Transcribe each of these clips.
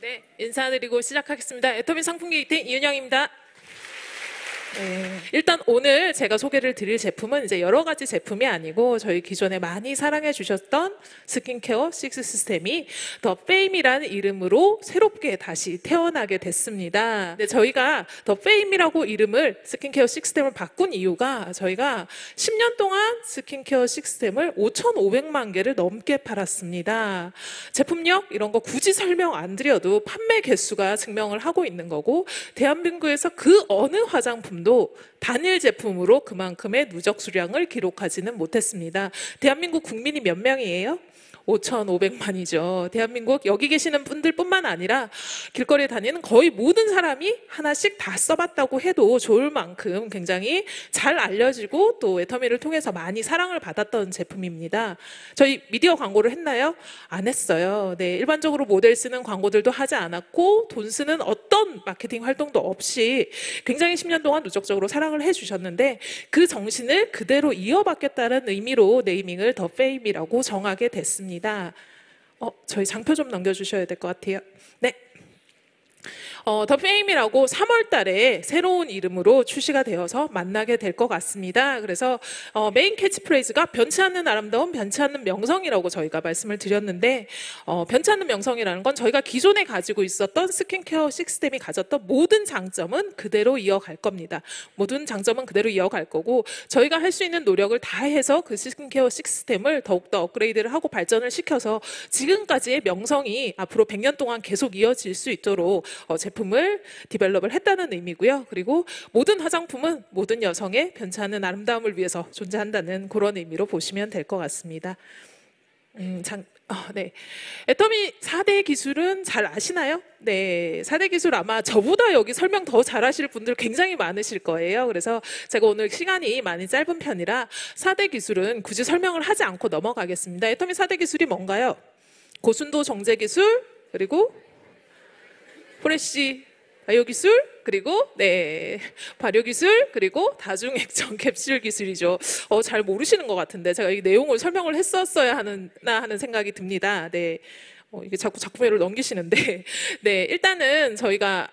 네, 인사드리고 시작하겠습니다. 애터미 상품 게이트 이은영입니다. 일단 오늘 제가 소개를 드릴 제품은 이제 여러 가지 제품이 아니고 저희 기존에 많이 사랑해 주셨던 스킨케어 식스 시스템이 더 페임이라는 이름으로 새롭게 다시 태어나게 됐습니다. 근데 저희가 더 페임이라고 이름을 스킨케어 시스템을 바꾼 이유가 저희가 10년 동안 스킨케어 시스템을 5,500만 개를 넘게 팔았습니다. 제품력 이런 거 굳이 설명 안 드려도 판매 개수가 증명을 하고 있는 거고, 대한민국에서 그 어느 화장품도 단일 제품으로 그만큼의 누적 수량을 기록하지는 못했습니다. 대한민국 국민이 몇 명이에요? 5,500만이죠. 대한민국 여기 계시는 분들뿐만 아니라 길거리에 다니는 거의 모든 사람이 하나씩 다 써봤다고 해도 좋을 만큼 굉장히 잘 알려지고 또 애터미를 통해서 많이 사랑을 받았던 제품입니다. 저희 미디어 광고를 했나요? 안 했어요. 네, 일반적으로 모델 쓰는 광고들도 하지 않았고 돈 쓰는 어떤 마케팅 활동도 없이 굉장히 10년 동안 누적적으로 사랑을 해주셨는데, 그 정신을 그대로 이어받겠다는 의미로 네이밍을 더 페임이라고 정하게 됐습니다. 저희 장표 좀 넘겨주셔야 될 것 같아요. 네. 더 페임이라고 3월 달에 새로운 이름으로 출시가 되어서 만나게 될 것 같습니다. 그래서 메인 캐치프레이즈가 변치 않는 아름다움, 변치 않는 명성이라고 저희가 말씀을 드렸는데, 변치 않는 명성이라는 건 저희가 기존에 가지고 있었던 스킨케어 시스템이 가졌던 모든 장점은 그대로 이어갈 겁니다. 모든 장점은 그대로 이어갈 거고, 저희가 할 수 있는 노력을 다해서 그 스킨케어 시스템을 더욱더 업그레이드를 하고 발전을 시켜서 지금까지의 명성이 앞으로 100년 동안 계속 이어질 수 있도록 제품을 디벨롭을 했다는 의미고요. 그리고 모든 화장품은 모든 여성의 변치 않는 아름다움을 위해서 존재한다는 그런 의미로 보시면 될 것 같습니다. 네. 애터미 4대 기술은 잘 아시나요? 네. 4대 기술 아마 저보다 여기 설명 더 잘하실 분들 굉장히 많으실 거예요. 그래서 제가 오늘 시간이 많이 짧은 편이라 4대 기술은 굳이 설명을 하지 않고 넘어가겠습니다. 애터미 4대 기술이 뭔가요? 고순도 정제 기술, 그리고 프레쉬 바이오 기술, 그리고 발효 기술, 그리고 다중액정 캡슐 기술이죠. 잘 모르시는 것 같은데 제가 이 내용을 설명을 했었어야 하는 생각이 듭니다. 네, 이게 자꾸 작품회를 넘기시는데, 네, 일단은 저희가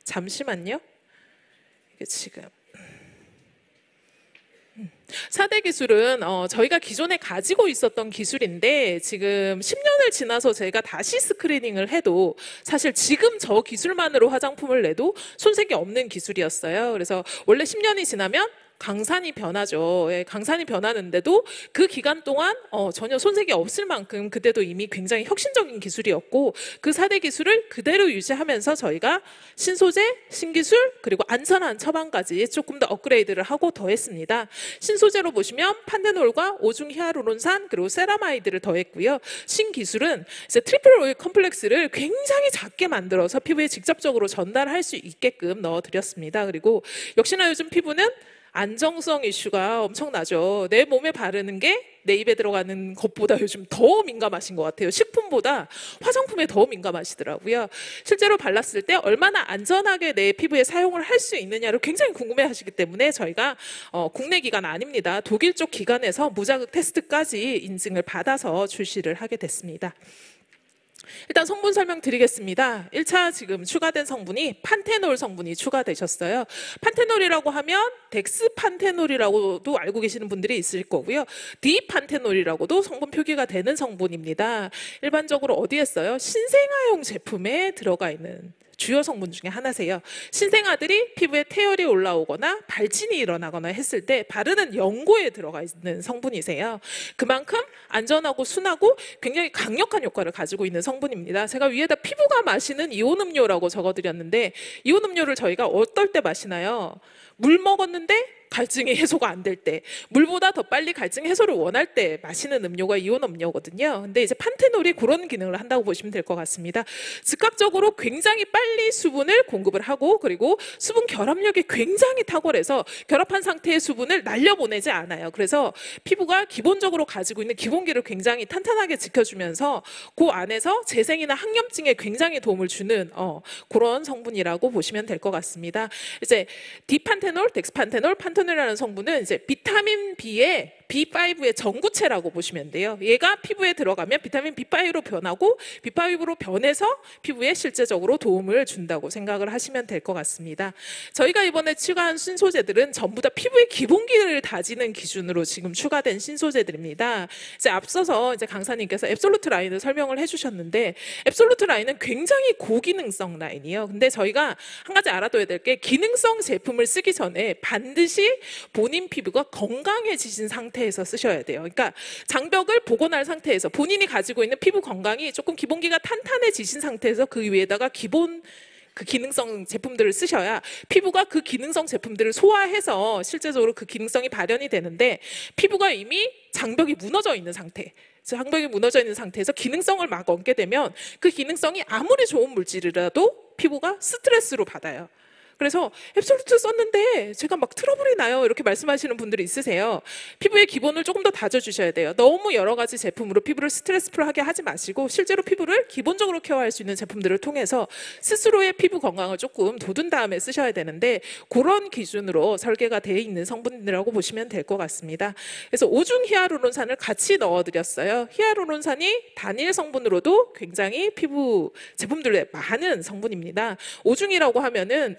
잠시만요. 이게 지금 4대 기술은 저희가 기존에 가지고 있었던 기술인데, 지금 10년을 지나서 제가 다시 스크리닝을 해도 사실 지금 저 기술만으로 화장품을 내도 손색이 없는 기술이었어요. 그래서 원래 10년이 지나면 강산이 변하죠. 예, 강산이 변하는데도 그 기간 동안 전혀 손색이 없을 만큼 그때도 이미 굉장히 혁신적인 기술이었고, 그 4대 기술을 그대로 유지하면서 저희가 신소재, 신기술, 그리고 안전한 처방까지 조금 더 업그레이드를 하고 더했습니다. 신소재로 보시면 판테놀과 오중 히아루론산, 그리고 세라마이드를 더했고요. 신기술은 이제 트리플 오일 컴플렉스를 굉장히 작게 만들어서 피부에 직접적으로 전달할 수 있게끔 넣어드렸습니다. 그리고 역시나 요즘 피부는 안정성 이슈가 엄청나죠. 내 몸에 바르는 게 내 입에 들어가는 것보다 요즘 더 민감하신 것 같아요. 식품보다 화장품에 더 민감하시더라고요. 실제로 발랐을 때 얼마나 안전하게 내 피부에 사용을 할 수 있느냐를 굉장히 궁금해하시기 때문에 저희가 국내 기관 아닙니다. 독일 쪽 기관에서 무자극 테스트까지 인증을 받아서 출시를 하게 됐습니다. 일단 성분 설명드리겠습니다. 1차 지금 추가된 성분이 판테놀 성분이 추가되셨어요. 판테놀이라고 하면 덱스판테놀이라고도 알고 계시는 분들이 있을 거고요. 디판테놀이라고도 성분 표기가 되는 성분입니다. 일반적으로 어디에 써요? 신생아용 제품에 들어가 있는 주요 성분 중에 하나세요. 신생아들이 피부에 태열이 올라오거나 발진이 일어나거나 했을 때 바르는 연고에 들어가 있는 성분이세요. 그만큼 안전하고 순하고 굉장히 강력한 효과를 가지고 있는 성분입니다. 제가 위에다 피부가 마시는 이온 음료라고 적어드렸는데, 이온 음료를 저희가 어떨 때 마시나요? 물 먹었는데 갈증이 해소가 안 될 때, 물보다 더 빨리 갈증 해소를 원할 때 마시는 음료가 이온 음료거든요. 근데 이제 판테놀이 그런 기능을 한다고 보시면 될 것 같습니다. 즉각적으로 굉장히 빨리 수분을 공급을 하고, 그리고 수분 결합력이 굉장히 탁월해서 결합한 상태의 수분을 날려보내지 않아요. 그래서 피부가 기본적으로 가지고 있는 기본기를 굉장히 탄탄하게 지켜주면서 그 안에서 재생이나 항염증에 굉장히 도움을 주는 그런 성분이라고 보시면 될 것 같습니다. 이제 디판테놀, 덱스판테놀, 판테놀이라는 성분은 이제 비타민 B의 B5의 전구체라고 보시면 돼요. 얘가 피부에 들어가면 비타민 B5로 변하고 B5로 변해서 피부에 실제적으로 도움을 준다고 생각을 하시면 될 것 같습니다. 저희가 이번에 추가한 신소재들은 전부 다 피부의 기본기를 다지는 기준으로 지금 추가된 신소재들입니다. 이제 앞서서 이제 강사님께서 앱솔루트 라인을 설명을 해주셨는데, 앱솔루트 라인은 굉장히 고기능성 라인이에요. 근데 저희가 한 가지 알아둬야 될 게, 기능성 제품을 쓰기 전에 반드시 본인 피부가 건강해지신 상태에서 쓰셔야 돼요. 그러니까 장벽을 복원할 상태에서 본인이 가지고 있는 피부 건강이 조금 기본기가 탄탄해지신 상태에서 그 위에다가 기본 그 기능성 제품들을 쓰셔야 피부가 그 기능성 제품들을 소화해서 실제적으로 그 기능성이 발현이 되는데, 피부가 이미 장벽이 무너져 있는 상태, 장벽이 무너져 있는 상태에서 기능성을 막 얻게 되면 그 기능성이 아무리 좋은 물질이라도 피부가 스트레스로 받아요. 그래서 앱솔루트 썼는데 제가 막 트러블이 나요, 이렇게 말씀하시는 분들이 있으세요. 피부의 기본을 조금 더 다져주셔야 돼요. 너무 여러 가지 제품으로 피부를 스트레스풀하게 하지 마시고, 실제로 피부를 기본적으로 케어할 수 있는 제품들을 통해서 스스로의 피부 건강을 조금 돋운 다음에 쓰셔야 되는데, 그런 기준으로 설계가 되어 있는 성분이라고 보시면 될 것 같습니다. 그래서 오중 히아루론산을 같이 넣어드렸어요. 히아루론산이 단일 성분으로도 굉장히 피부 제품들에 많은 성분입니다. 오중이라고 하면은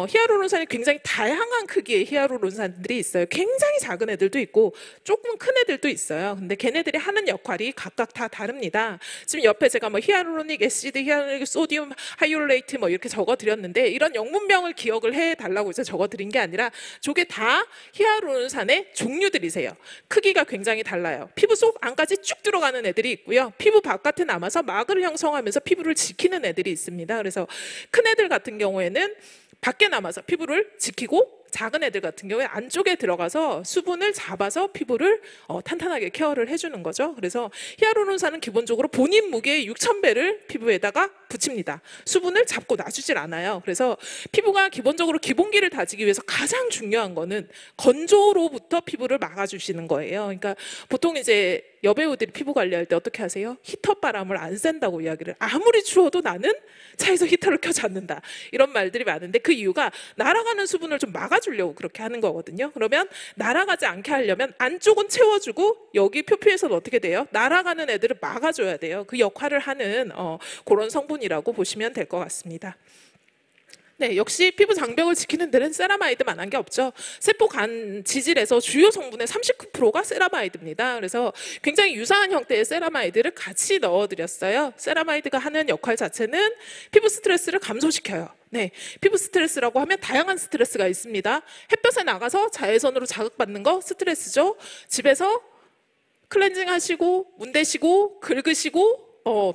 히아루론산이 굉장히 다양한 크기의 히아루론산들이 있어요. 굉장히 작은 애들도 있고 조금 큰 애들도 있어요. 근데 걔네들이 하는 역할이 각각 다 다릅니다. 지금 옆에 제가 뭐 히아루로닉 애시드, 히아루로닉 소디움 하이올레이트 뭐 이렇게 적어드렸는데, 이런 영문명을 기억을 해달라고 해서 적어드린 게 아니라 저게 다 히아루론산의 종류들이세요. 크기가 굉장히 달라요. 피부 속 안까지 쭉 들어가는 애들이 있고요, 피부 바깥에 남아서 막을 형성하면서 피부를 지키는 애들이 있습니다. 그래서 큰 애들 같은 경우에는 밖에 남아서 피부를 지키고, 작은 애들 같은 경우에 안쪽에 들어가서 수분을 잡아서 피부를 탄탄하게 케어를 해주는 거죠. 그래서 히아루론산은 기본적으로 본인 무게의 6,000배를 피부에다가 붙입니다. 수분을 잡고 놔주질 않아요. 그래서 피부가 기본적으로 기본기를 다지기 위해서 가장 중요한 거는 건조로부터 피부를 막아주시는 거예요. 그러니까 보통 이제 여배우들이 피부 관리할 때 어떻게 하세요? 히터 바람을 안 쐰다고 이야기를, 아무리 추워도 나는 차에서 히터를 켜지 않는다, 이런 말들이 많은데, 그 이유가 날아가는 수분을 좀 막아주려고 그렇게 하는 거거든요. 그러면 날아가지 않게 하려면 안쪽은 채워주고, 여기 표피에서는 어떻게 돼요? 날아가는 애들을 막아줘야 돼요. 그 역할을 하는 그런 성분이라고 보시면 될 것 같습니다. 네, 역시 피부 장벽을 지키는 데는 세라마이드만한 게 없죠. 세포 간 지질에서 주요 성분의 39%가 세라마이드입니다. 그래서 굉장히 유사한 형태의 세라마이드를 같이 넣어드렸어요. 세라마이드가 하는 역할 자체는 피부 스트레스를 감소시켜요. 네, 피부 스트레스라고 하면 다양한 스트레스가 있습니다. 햇볕에 나가서 자외선으로 자극받는 거 스트레스죠. 집에서 클렌징 하시고 문대시고 긁으시고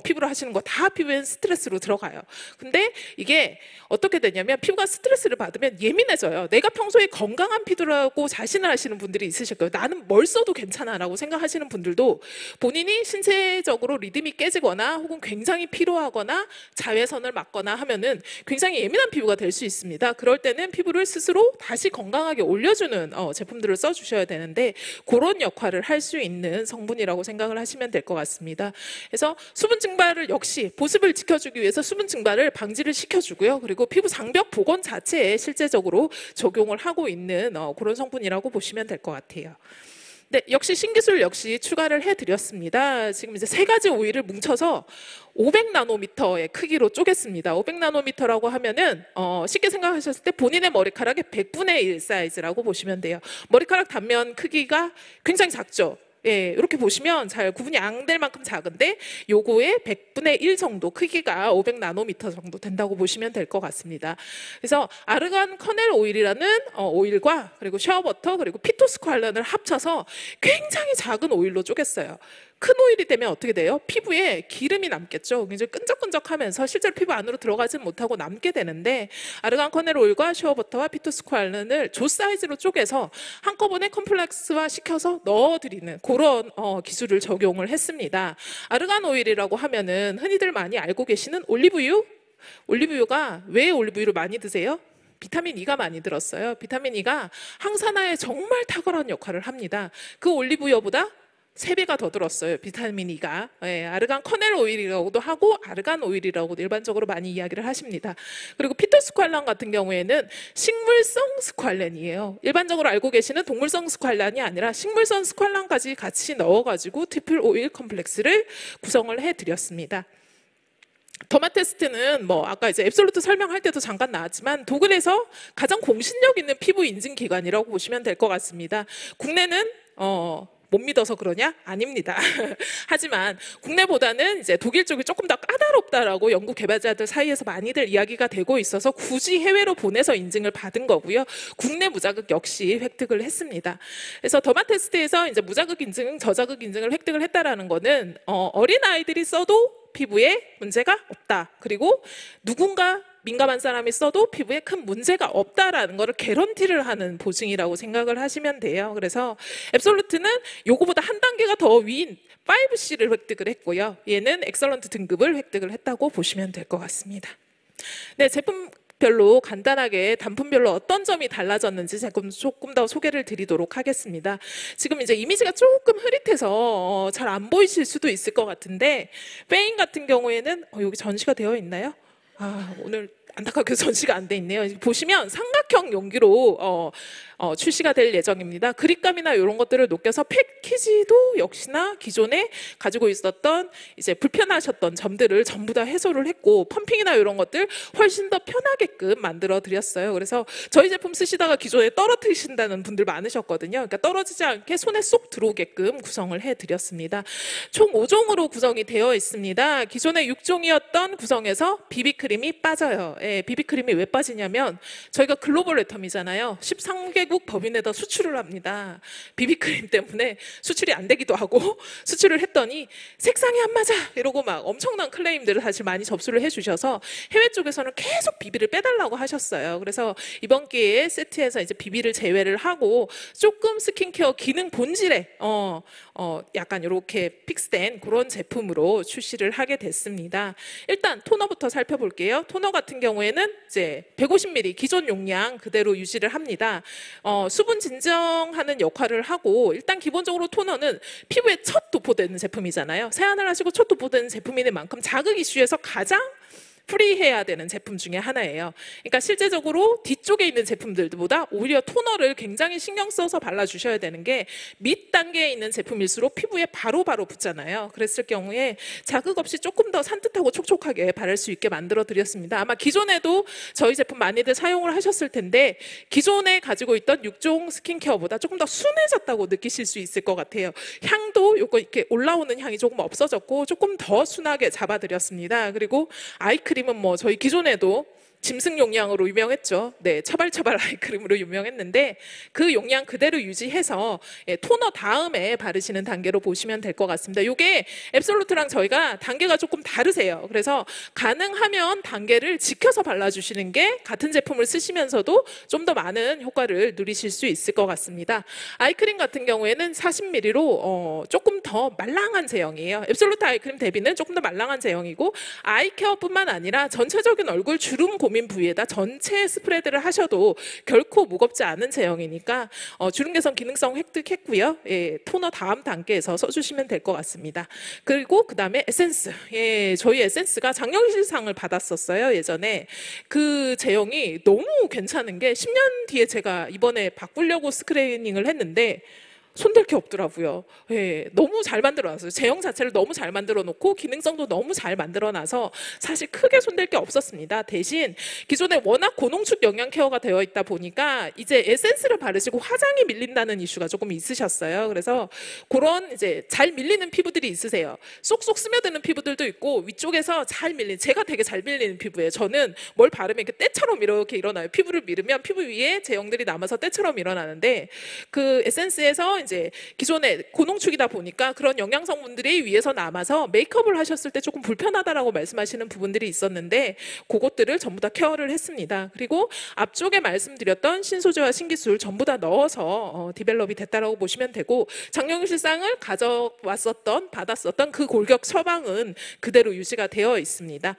피부로 하시는 거 다 피부엔 스트레스로 들어가요. 근데 이게 어떻게 되냐면, 피부가 스트레스를 받으면 예민해져요. 내가 평소에 건강한 피부라고 자신을 하시는 분들이 있으실 거예요. 나는 뭘 써도 괜찮아 라고 생각하시는 분들도, 본인이 신체적으로 리듬이 깨지거나 혹은 굉장히 피로하거나 자외선을 맞거나 하면은 굉장히 예민한 피부가 될 수 있습니다. 그럴 때는 피부를 스스로 다시 건강하게 올려주는 제품들을 써주셔야 되는데, 그런 역할을 할 수 있는 성분이라고 생각을 하시면 될 것 같습니다. 그래서 수분 증발을, 역시 보습을 지켜주기 위해서 수분 증발을 방지를 시켜주고요. 그리고 피부 장벽 복원 자체에 실제적으로 적용을 하고 있는 그런 성분이라고 보시면 될 것 같아요. 네, 역시 신기술 역시 추가를 해드렸습니다. 지금 이제 3가지 오일을 뭉쳐서 500나노미터의 크기로 쪼갰습니다. 500나노미터라고 하면은 쉽게 생각하셨을 때 본인의 머리카락의 100분의 1 사이즈라고 보시면 돼요. 머리카락 단면 크기가 굉장히 작죠. 예, 이렇게 보시면 잘 구분이 안 될 만큼 작은데, 요거의 100분의 1 정도 크기가 500나노미터 정도 된다고 보시면 될 것 같습니다. 그래서 아르간 커넬 오일이라는 오일과, 그리고 샤워버터, 그리고 피토스ኳ렌을 합쳐서 굉장히 작은 오일로 쪼갰어요. 큰 오일이 되면 어떻게 돼요? 피부에 기름이 남겠죠. 굉장히 끈적끈적하면서 실제로 피부 안으로 들어가지는 못하고 남게 되는데, 아르간 커넬 오일과 샤워버터와 피토스ኳ렌을 조 사이즈로 쪼개서 한꺼번에 컴플렉스화 시켜서 넣어드리는 그런 기술을 적용을 했습니다. 아르간 오일이라고 하면은 흔히들 많이 알고 계시는 올리브유? 올리브유가, 왜 올리브유를 많이 드세요? 비타민 E가 많이 들었어요. 비타민 E가 항산화에 정말 탁월한 역할을 합니다. 그 올리브유보다 3배가 더 들었어요. 비타민 E가. 예, 아르간 커넬 오일이라고도 하고 아르간 오일이라고도 일반적으로 많이 이야기를 하십니다. 그리고 피토스칼란 같은 경우에는 식물성 스칼란이에요. 일반적으로 알고 계시는 동물성 스칼란이 아니라 식물성 스칼란까지 같이 넣어가지고 트리플 오일 컴플렉스를 구성을 해드렸습니다. 더마 테스트는 뭐 아까 이제 앱솔루트 설명할 때도 잠깐 나왔지만 독일에서 가장 공신력 있는 피부 인증 기관이라고 보시면 될 것 같습니다. 국내는 못 믿어서 그러냐? 아닙니다. 하지만 국내보다는 이제 독일 쪽이 조금 더 까다롭다라고 연구 개발자들 사이에서 많이들 이야기가 되고 있어서 굳이 해외로 보내서 인증을 받은 거고요. 국내 무자극 역시 획득을 했습니다. 그래서 더마 테스트에서 이제 무자극 인증, 저자극 인증을 획득을 했다라는 거는 어린 아이들이 써도 피부에 문제가 없다. 그리고 누군가 민감한 사람이 써도 피부에 큰 문제가 없다라는 거를 개런티를 하는 보증이라고 생각을 하시면 돼요. 그래서 앱솔루트는 요거보다 한 단계가 더 위인 5C를 획득을 했고요. 얘는 엑설런트 등급을 획득을 했다고 보시면 될 것 같습니다. 네, 제품별로 간단하게 단품별로 어떤 점이 달라졌는지 조금 더 소개를 드리도록 하겠습니다. 지금 이제 이미지가 조금 흐릿해서 잘 안 보이실 수도 있을 것 같은데 페인 같은 경우에는 여기 전시가 되어 있나요? 오늘 안타깝게 전시가 안 돼 있네요. 보시면 삼각형 용기로 출시가 될 예정입니다. 그립감이나 이런 것들을 녹여서 패키지도 역시나 기존에 가지고 있었던 이제 불편하셨던 점들을 전부 다 해소를 했고 펌핑이나 이런 것들 훨씬 더 편하게끔 만들어 드렸어요. 그래서 저희 제품 쓰시다가 기존에 떨어뜨리신다는 분들 많으셨거든요. 그러니까 떨어지지 않게 손에 쏙 들어오게끔 구성을 해 드렸습니다. 총 5종으로 구성이 되어 있습니다. 기존에 6종이었던 구성에서 비비크림이 빠져요. 예, 비비크림이 왜 빠지냐면 저희가 글로벌 애텀이잖아요. 13개국 법인에다 수출을 합니다. 비비크림 때문에 수출이 안 되기도 하고 수출을 했더니 색상이 안 맞아 이러고 막 엄청난 클레임들을 사실 많이 접수를 해주셔서 해외 쪽에서는 계속 비비를 빼달라고 하셨어요. 그래서 이번 기회에 세트에서 이제 비비를 제외를 하고 조금 스킨케어 기능 본질에 약간 이렇게 픽스된 그런 제품으로 출시를 하게 됐습니다. 일단 토너부터 살펴볼게요. 토너 같은 경우에는 이제 150ml 기존 용량 그대로 유지를 합니다. 수분 진정하는 역할을 하고 일단 기본적으로 토너는 피부에 첫 도포되는 제품이잖아요. 세안을 하시고 첫 도포되는 제품인 만큼 자극 이슈에서 가장 프리해야 되는 제품 중에 하나예요. 그러니까 실제적으로 뒤쪽에 있는 제품들보다 오히려 토너를 굉장히 신경 써서 발라주셔야 되는 게 밑 단계에 있는 제품일수록 피부에 바로바로 붙잖아요. 그랬을 경우에 자극 없이 조금 더 산뜻하고 촉촉하게 바를 수 있게 만들어 드렸습니다. 아마 기존에도 저희 제품 많이들 사용을 하셨을 텐데 기존에 가지고 있던 6종 스킨케어보다 조금 더 순해졌다고 느끼실 수 있을 것 같아요. 향도 요거 이렇게 올라오는 향이 조금 없어졌고 조금 더 순하게 잡아드렸습니다. 그리고 아이크림은 뭐 저희 기존에도 짐승 용량으로 유명했죠. 네, 처발처발 아이크림으로 유명했는데 그 용량 그대로 유지해서 토너 다음에 바르시는 단계로 보시면 될 것 같습니다. 이게 앱솔루트랑 저희가 단계가 조금 다르세요. 그래서 가능하면 단계를 지켜서 발라주시는 게 같은 제품을 쓰시면서도 좀 더 많은 효과를 누리실 수 있을 것 같습니다. 아이크림 같은 경우에는 40ml로 조금 더 말랑한 제형이에요. 앱솔루트 아이크림 대비는 조금 더 말랑한 제형이고 아이케어뿐만 아니라 전체적인 얼굴 주름 고민 부위에다 전체 스프레드를 하셔도 결코 무겁지 않은 제형이니까 주름 개선 기능성 획득했고요. 예, 토너 다음 단계에서 써주시면 될 것 같습니다. 그리고 그 다음에 에센스. 예, 저희 에센스가 장려실상을 받았었어요. 예전에 그 제형이 너무 괜찮은 게 10년 뒤에 제가 이번에 바꾸려고 스크리닝을 했는데 손댈 게 없더라고요. 예, 너무 잘 만들어놨어요. 제형 자체를 너무 잘 만들어 놓고 기능성도 너무 잘 만들어놔서 사실 크게 손댈 게 없었습니다. 대신 기존에 워낙 고농축 영양 케어가 되어 있다 보니까 이제 에센스를 바르시고 화장이 밀린다는 이슈가 조금 있으셨어요. 그래서 그런 이제 잘 밀리는 피부들이 있으세요. 쏙쏙 스며드는 피부들도 있고 위쪽에서 잘 밀린, 제가 되게 잘 밀리는 피부예요. 저는 뭘 바르면 이렇게 때처럼 이렇게 일어나요. 피부를 밀으면 피부 위에 제형들이 남아서 때처럼 일어나는데 그 에센스에서 이제 기존에 고농축이다 보니까 그런 영양 성분들이 위에서 남아서 메이크업을 하셨을 때 조금 불편하다라고 말씀하시는 부분들이 있었는데 그것들을 전부 다 케어를 했습니다. 그리고 앞쪽에 말씀드렸던 신소재와 신기술 전부 다 넣어서 디벨롭이 됐다라고 보시면 되고 장려실상을 받았었던 그 골격 처방은 그대로 유지가 되어 있습니다.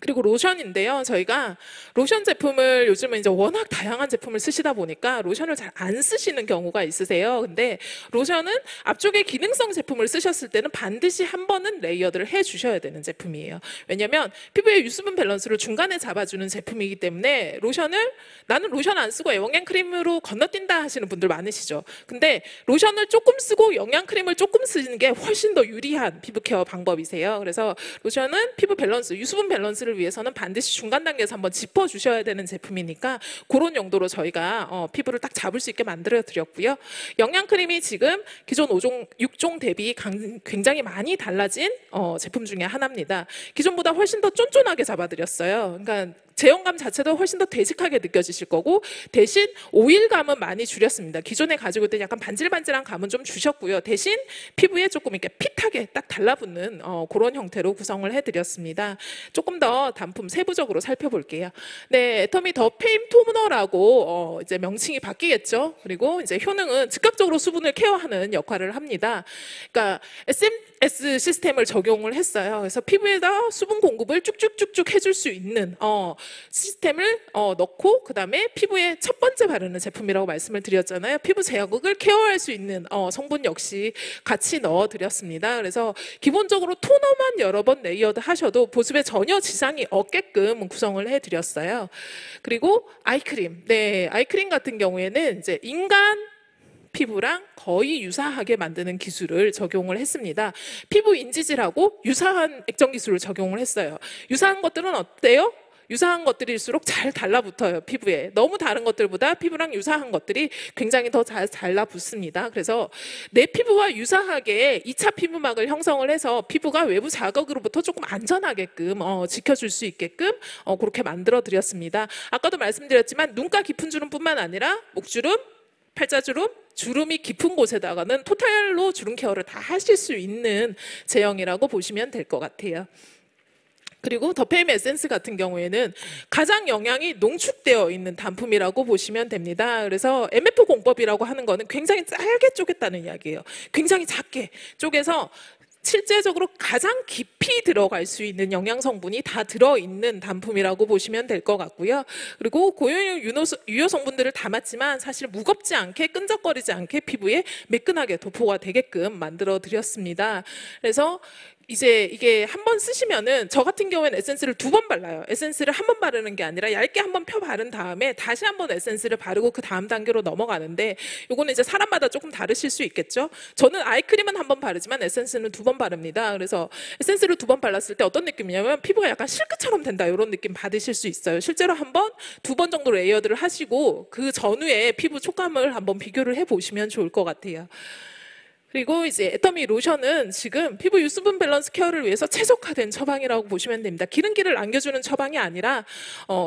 그리고 로션인데요. 저희가 로션 제품을 요즘은 이제 워낙 다양한 제품을 쓰시다 보니까 로션을 잘 안 쓰시는 경우가 있으세요. 근데 로션은 앞쪽에 기능성 제품을 쓰셨을 때는 반드시 한 번은 레이어드를 해 주셔야 되는 제품이에요. 왜냐면 피부의 유수분 밸런스를 중간에 잡아주는 제품이기 때문에 로션을 나는 로션 안 쓰고 영양크림으로 건너뛴다 하시는 분들 많으시죠. 근데 로션을 조금 쓰고 영양크림을 조금 쓰는 게 훨씬 더 유리한 피부 케어 방법이세요. 그래서 로션은 피부 밸런스, 유수분 밸런스를 위해서는 반드시 중간 단계에서 한번 짚어주셔야 되는 제품이니까 그런 용도로 저희가 피부를 딱 잡을 수 있게 만들어 드렸고요. 영양크림이 지금 기존 5종, 6종 대비 굉장히 많이 달라진 제품 중에 하나입니다. 기존보다 훨씬 더 쫀쫀하게 잡아드렸어요. 그러니까 제형감 자체도 훨씬 더 되직하게 느껴지실 거고 대신 오일감은 많이 줄였습니다. 기존에 가지고 있던 약간 반질반질한 감은 좀 주셨고요. 대신 피부에 조금 이렇게 핏하게 딱 달라붙는 그런 형태로 구성을 해드렸습니다. 조금 더 단품 세부적으로 살펴볼게요. 네, 애터미 더 페임 토너라고 이제 명칭이 바뀌겠죠. 그리고 이제 효능은 즉각적으로 수분을 케어하는 역할을 합니다. 그러니까 SMS 시스템을 적용을 했어요. 그래서 피부에다 수분 공급을 쭉쭉쭉쭉 해줄 수 있는 시스템을 넣고 그 다음에 피부에 첫 번째 바르는 제품이라고 말씀을 드렸잖아요. 피부 제약을 케어할 수 있는 성분 역시 같이 넣어드렸습니다. 그래서 기본적으로 토너만 여러 번 레이어드 하셔도 보습에 전혀 지장이 없게끔 구성을 해드렸어요. 그리고 아이크림, 네, 아이크림 같은 경우에는 이제 인간 피부랑 거의 유사하게 만드는 기술을 적용을 했습니다. 피부 인지질하고 유사한 액정 기술을 적용을 했어요. 유사한 것들은 어때요? 유사한 것들일수록 잘 달라붙어요, 피부에. 너무 다른 것들보다 피부랑 유사한 것들이 굉장히 더 잘 달라붙습니다. 그래서 내 피부와 유사하게 2차 피부막을 형성을 해서 피부가 외부 자극으로부터 조금 안전하게끔 지켜줄 수 있게끔 그렇게 만들어 드렸습니다. 아까도 말씀드렸지만 눈가 깊은 주름뿐만 아니라 목주름, 팔자주름, 주름이 깊은 곳에다가는 토탈로 주름 케어를 다 하실 수 있는 제형이라고 보시면 될 것 같아요. 그리고 더 페임 에센스 같은 경우에는 가장 영양이 농축되어 있는 단품이라고 보시면 됩니다. 그래서 MF 공법이라고 하는 거는 굉장히 짧게 쪼갰다는 이야기예요. 굉장히 작게 쪼개서 실제적으로 가장 깊이 들어갈 수 있는 영양 성분이 다 들어있는 단품이라고 보시면 될 것 같고요. 그리고 고용량 유효 성분들을 담았지만 사실 무겁지 않게 끈적거리지 않게 피부에 매끈하게 도포가 되게끔 만들어 드렸습니다. 그래서 이제 이게 한 번 쓰시면은 저 같은 경우에는 에센스를 2번 발라요. 에센스를 한 번 바르는 게 아니라 얇게 한 번 펴 바른 다음에 다시 한 번 에센스를 바르고 그 다음 단계로 넘어가는데 요거는 이제 사람마다 조금 다르실 수 있겠죠. 저는 아이크림은 한 번 바르지만 에센스는 2번 바릅니다. 그래서 에센스를 2번 발랐을 때 어떤 느낌이냐면 피부가 약간 실크처럼 된다 이런 느낌 받으실 수 있어요. 실제로 한 번, 2번 정도 레이어드를 하시고 그 전후에 피부 촉감을 한번 비교를 해보시면 좋을 것 같아요. 그리고 이제 애터미 로션은 지금 피부 유수분 밸런스 케어를 위해서 최적화된 처방이라고 보시면 됩니다. 기름기를 남겨주는 처방이 아니라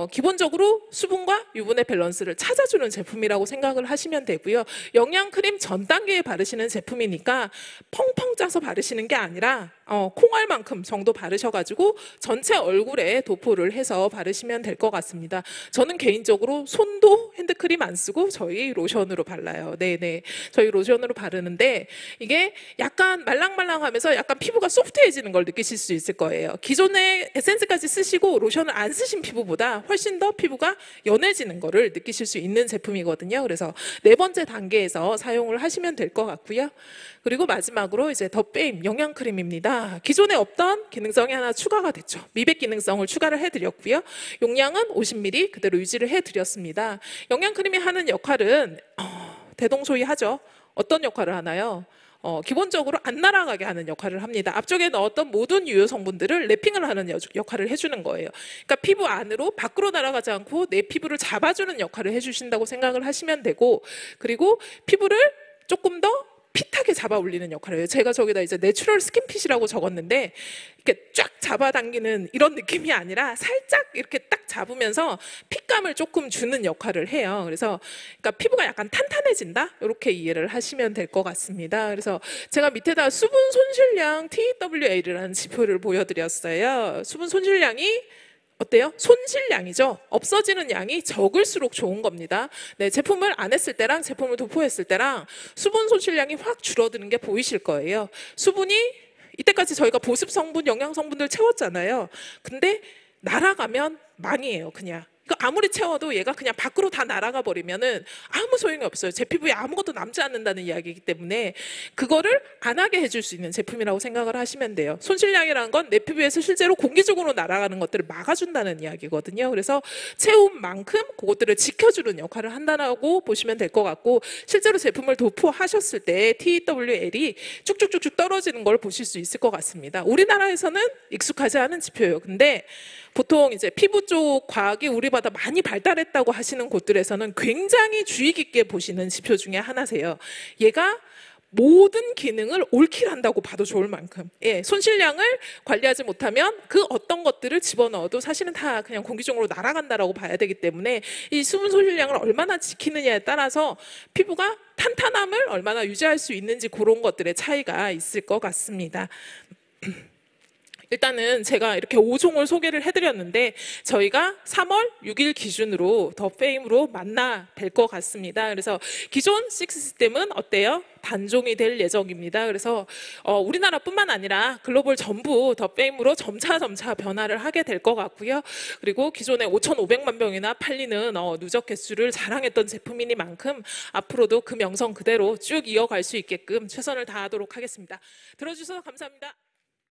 기본적으로 수분과 유분의 밸런스를 찾아주는 제품이라고 생각을 하시면 되고요. 영양크림 전 단계에 바르시는 제품이니까 펑펑 짜서 바르시는 게 아니라 콩알만큼 정도 바르셔가지고 전체 얼굴에 도포를 해서 바르시면 될 것 같습니다. 저는 개인적으로 손도 핸드크림 안 쓰고 저희 로션으로 발라요. 네네, 저희 로션으로 바르는데 이게 약간 말랑말랑하면서 약간 피부가 소프트해지는 걸 느끼실 수 있을 거예요. 기존에 에센스까지 쓰시고 로션을 안 쓰신 피부보다 훨씬 더 피부가 연해지는 거를 느끼실 수 있는 제품이거든요. 그래서 4번째 단계에서 사용을 하시면 될 것 같고요. 그리고 마지막으로 이제 더 페임 영양크림입니다. 기존에 없던 기능성이 하나 추가가 됐죠. 미백 기능성을 추가를 해드렸고요. 용량은 50ml 그대로 유지를 해드렸습니다. 영양크림이 하는 역할은 대동소이하죠. 어떤 역할을 하나요? 기본적으로 안 날아가게 하는 역할을 합니다. 앞쪽에 넣었던 모든 유효 성분들을 랩핑을 하는 역할을 해주는 거예요. 그러니까 피부 안으로 밖으로 날아가지 않고 내 피부를 잡아주는 역할을 해주신다고 생각을 하시면 되고, 그리고 피부를 조금 더 핏하게 잡아 올리는 역할을 해요. 제가 저기다 이제 내추럴 스킨핏이라고 적었는데 이렇게 쫙 잡아당기는 이런 느낌이 아니라 살짝 이렇게 딱 잡으면서 핏감을 조금 주는 역할을 해요. 그래서 그러니까 피부가 약간 탄탄해진다? 이렇게 이해를 하시면 될 것 같습니다. 그래서 제가 밑에다 수분 손실량 TWA라는 지표를 보여드렸어요. 수분 손실량이 어때요? 손실량이죠. 없어지는 양이 적을수록 좋은 겁니다. 네, 제품을 안 했을 때랑 제품을 도포했을 때랑 수분 손실량이 확 줄어드는 게 보이실 거예요. 수분이 이때까지 저희가 보습 성분, 영양 성분들 채웠잖아요. 근데 날아가면 망이에요, 그냥. 그러니까 아무리 채워도 얘가 그냥 밖으로 다 날아가 버리면은 아무 소용이 없어요. 제 피부에 아무것도 남지 않는다는 이야기이기 때문에 그거를 안 하게 해줄 수 있는 제품이라고 생각을 하시면 돼요. 손실량이라는 건 내 피부에서 실제로 공기적으로 날아가는 것들을 막아준다는 이야기거든요. 그래서 채운 만큼 그것들을 지켜주는 역할을 한다고 보시면 될 것 같고, 실제로 제품을 도포하셨을 때 TWL이 쭉쭉쭉쭉 떨어지는 걸 보실 수 있을 것 같습니다. 우리나라에서는 익숙하지 않은 지표예요. 근데 보통 이제 피부 쪽 과학이 우리보다 많이 발달했다고 하시는 곳들에서는 굉장히 주의 깊게 보시는 지표 중에 하나세요. 얘가 모든 기능을 올킬한다고 봐도 좋을 만큼, 예, 손실량을 관리하지 못하면 그 어떤 것들을 집어넣어도 사실은 다 그냥 공기중으로 날아간다라고 봐야 되기 때문에 이 수분 손실량을 얼마나 지키느냐에 따라서 피부가 탄탄함을 얼마나 유지할 수 있는지 그런 것들의 차이가 있을 것 같습니다. 일단은 제가 이렇게 5종을 소개를 해드렸는데 저희가 3월 6일 기준으로 더 페임으로 만나 뵐 것 같습니다. 그래서 기존 식스시스템은 어때요? 단종이 될 예정입니다. 그래서 우리나라뿐만 아니라 글로벌 전부 더 페임으로 점차 변화를 하게 될 것 같고요. 그리고 기존에 5,500만 병이나 팔리는 누적 개수를 자랑했던 제품이니만큼 앞으로도 그 명성 그대로 쭉 이어갈 수 있게끔 최선을 다하도록 하겠습니다. 들어주셔서 감사합니다.